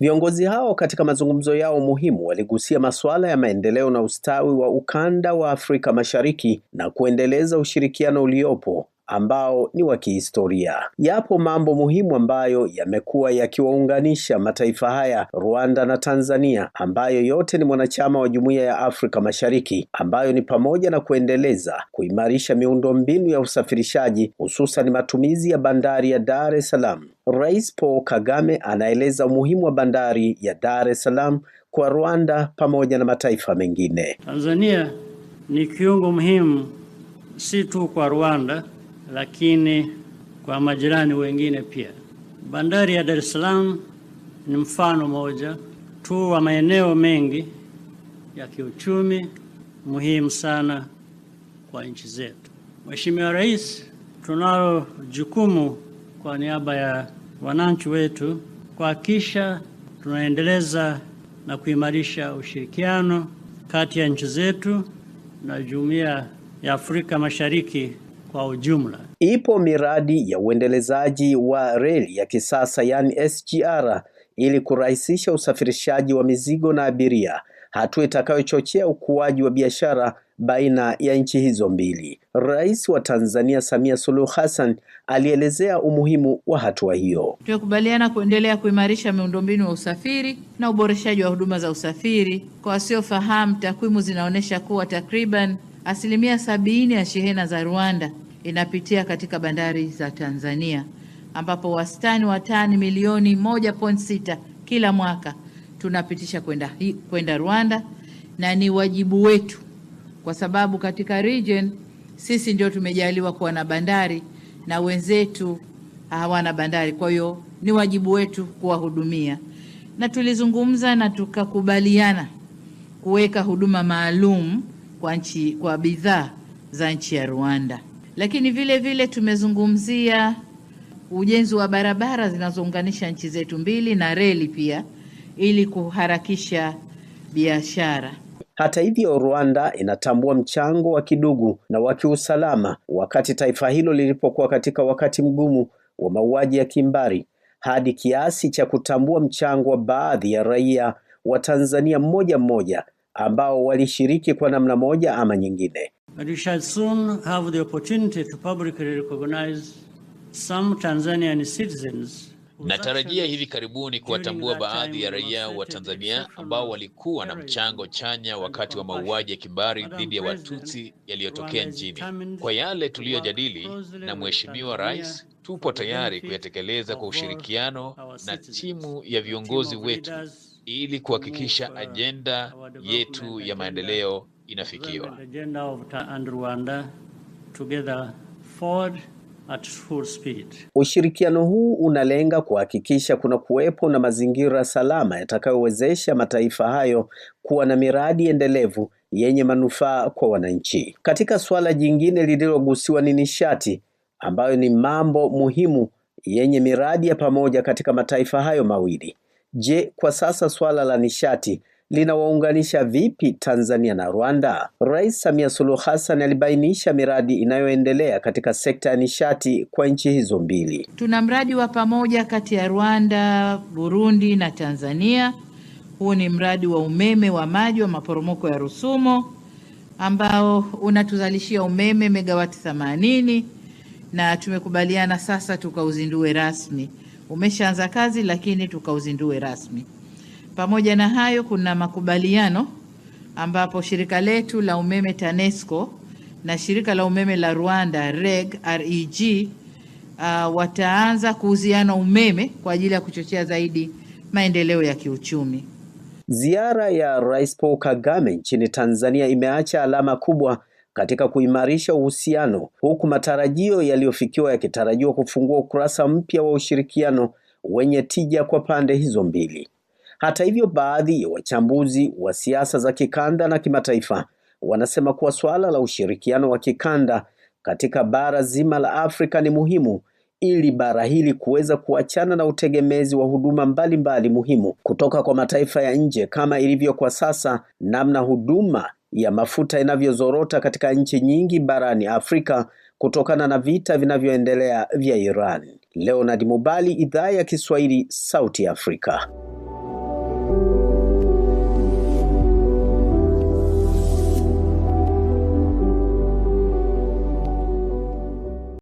Viongozi hao katika mazungumzo yao muhimu waligusia masuala ya maendeleo na ustawi wa ukanda wa Afrika Mashariki na kuendeleza ushirikiano uliopo ambao ni wa kihistoria. Yapo mambo muhimu ambayo yamekuwa yakiwaunganisha mataifa haya, Rwanda na Tanzania, ambayo yote ni mwanachama wa Jumuiya ya Afrika Mashariki, ambayo ni pamoja na kuendeleza, kuimarisha miundombinu ya usafirishaji, hususan matumizi ya bandari ya Dar es Salaam. Rais Paul Kagame anaeleza umuhimu wa bandari ya Dar es Salaam kwa Rwanda pamoja na mataifa mengine. Tanzania ni kiungo muhimu si tu kwa Rwanda lakini kwa majirani wengine pia. Bandari ya Dar es Salaam ni mfano moja tu wa maeneo mengi ya kiuchumi muhimu sana kwa nchi zetu. Mheshimiwa Rais, tunalo jukumu kwa niaba ya wananchi wetu kuhakikisha tunaendeleza na kuimarisha ushirikiano kati ya nchi zetu na Jumuiya ya Afrika Mashariki kwa ujumla. Ipo miradi ya uendelezaji wa reli ya kisasa yani SGR ili kurahisisha usafirishaji wa mizigo na abiria, hatua itakayochochea ukuaji wa biashara baina ya nchi hizo mbili. Rais wa Tanzania Samia Suluhu Hassan alielezea umuhimu wa hatua hiyo. Tumekubaliana kuendelea kuimarisha miundombinu ya usafiri na uboreshaji wa huduma za usafiri. Kwa wasiofahamu, takwimu zinaonyesha kuwa takriban 70% ya shehena za Rwanda inapitia katika bandari za Tanzania, ambapo wastani wa tani milioni 1.6 kila mwaka tunapitisha kwenda Rwanda, na ni wajibu wetu kwa sababu katika region sisi ndio tumejaliwa kuwa na bandari na wenzetu hawana bandari. Kwa hiyo ni wajibu wetu kuwahudumia, na tulizungumza na tukakubaliana kuweka huduma maalum kwa bidhaa za nchi ya Rwanda. Lakini vile vile tumezungumzia ujenzi wa barabara zinazounganisha nchi zetu mbili na reli pia ili kuharakisha biashara. Hata hivyo, Rwanda inatambua mchango wa kidugu na wa kiusalama wakati taifa hilo lilipokuwa katika wakati mgumu wa mauaji ya kimbari, hadi kiasi cha kutambua mchango wa baadhi ya raia wa Tanzania mmoja ambao walishiriki kwa namna moja ama nyingine. We shall soon have the opportunity to publicly recognize some Tanzanian citizens. Natarajia hivi karibuni kuwatambua baadhi ya raia wa Tanzania ambao walikuwa na mchango chanya wakati wa mauaji ya kimbari dhidi ya Watutsi yaliyotokea nchini. Kwa yale tuliyojadili na Mheshimiwa Rais, tupo tayari kuyatekeleza kwa ushirikiano na timu ya viongozi wetu ili kuhakikisha ajenda yetu ya maendeleo inafikiwa. Ushirikiano huu unalenga kuhakikisha kuna kuwepo na mazingira salama yatakayowezesha mataifa hayo kuwa na miradi endelevu yenye manufaa kwa wananchi. Katika suala jingine lililogusiwa ni nishati, ambayo ni mambo muhimu yenye miradi ya pamoja katika mataifa hayo mawili. Je, kwa sasa suala la nishati linawaunganisha vipi Tanzania na Rwanda? Rais Samia Suluhu Hassan alibainisha miradi inayoendelea katika sekta ya nishati kwa nchi hizo mbili. Tuna mradi wa pamoja kati ya Rwanda, Burundi na Tanzania. Huu ni mradi wa umeme wa maji wa maporomoko ya Rusumo ambao unatuzalishia umeme megawati 80, na tumekubaliana sasa tukauzindue rasmi. Umeshaanza kazi lakini tukauzindue rasmi. Pamoja na hayo, kuna makubaliano ambapo shirika letu la umeme TANESCO na shirika la umeme la Rwanda REG wataanza kuuziana umeme kwa ajili ya kuchochea zaidi maendeleo ya kiuchumi. Ziara ya Rais Paul Kagame nchini Tanzania imeacha alama kubwa katika kuimarisha uhusiano, huku matarajio yaliyofikiwa yakitarajiwa kufungua ukurasa mpya wa ushirikiano wenye tija kwa pande hizo mbili. Hata hivyo, baadhi ya wachambuzi wa siasa za kikanda na kimataifa wanasema kuwa swala la ushirikiano wa kikanda katika bara zima la Afrika ni muhimu ili bara hili kuweza kuachana na utegemezi wa huduma mbalimbali muhimu kutoka kwa mataifa ya nje, kama ilivyo kwa sasa namna huduma ya mafuta inavyozorota katika nchi nyingi barani Afrika kutokana na vita vinavyoendelea vya Iran. Leonard Mubali, Idhaa ya Kiswahili, Sauti ya Afrika.